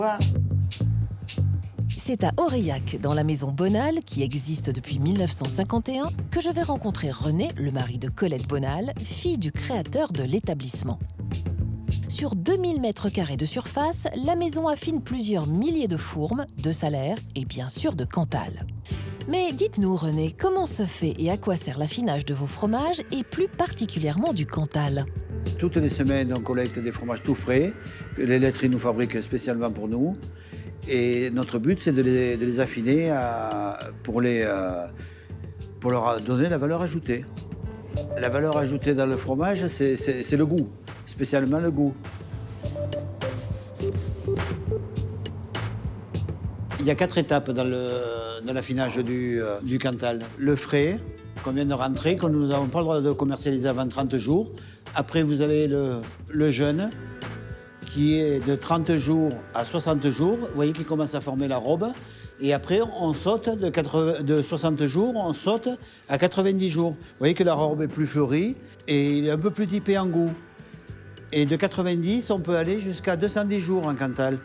Voilà. C'est à Aurillac, dans la maison Bonal, qui existe depuis 1951, que je vais rencontrer René, le mari de Colette Bonal, fille du créateur de l'établissement. Sur 2000 m² de surface, la maison affine plusieurs milliers de fourmes, de salers et bien sûr de Cantal. Mais dites-nous, René, comment se fait et à quoi sert l'affinage de vos fromages et plus particulièrement du Cantal? Toutes les semaines, on collecte des fromages tout frais, que les laiteries nous fabriquent spécialement pour nous. Et notre but, c'est de les affiner pour leur donner la valeur ajoutée. La valeur ajoutée dans le fromage, c'est le goût, spécialement le goût. Il y a 4 étapes dans l'affinage du Cantal. Le frais, qu'on vient de rentrer, que nous n'avons pas le droit de commercialiser avant 30 jours. Après, vous avez le jeune, qui est de 30 jours à 60 jours. Vous voyez qu'il commence à former la robe. Et après, on saute de 60 jours, on saute à 90 jours. Vous voyez que la robe est plus fleurie et il est un peu plus typé en goût. Et de 90, on peut aller jusqu'à 210 jours en Cantal.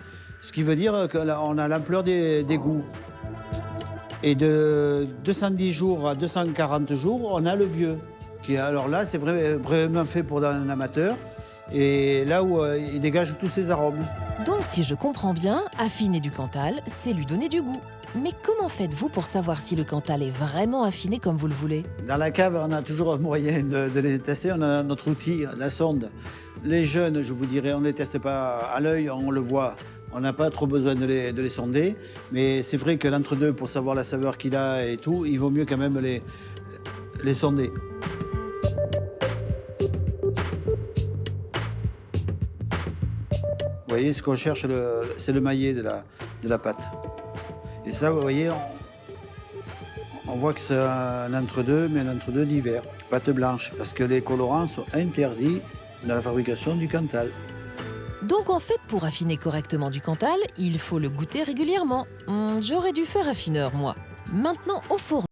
Ce qui veut dire qu'on a l'ampleur des goûts. Et de 210 jours à 240 jours, on a le vieux. Alors là, c'est vraiment fait pour un amateur. Et là où il dégage tous ses arômes. Donc, si je comprends bien, affiner du Cantal, c'est lui donner du goût. Mais comment faites-vous pour savoir si le Cantal est vraiment affiné comme vous le voulez? Dans la cave, on a toujours un moyen de les tester. On a notre outil, la sonde. Les jeunes, je vous dirais, on ne les teste pas à l'œil, on le voit. On n'a pas trop besoin de les sonder. Mais c'est vrai que l'entre-deux, pour savoir la saveur qu'il a et tout, il vaut mieux quand même les sonder. Vous voyez, ce qu'on cherche, c'est le maillet de la pâte. Et ça, vous voyez, on voit que c'est un entre-deux, mais un entre-deux d'hiver. Pâte blanche, parce que les colorants sont interdits dans la fabrication du Cantal. Donc en fait, pour affiner correctement du Cantal, il faut le goûter régulièrement. J'aurais dû faire affineur, moi. Maintenant, au four.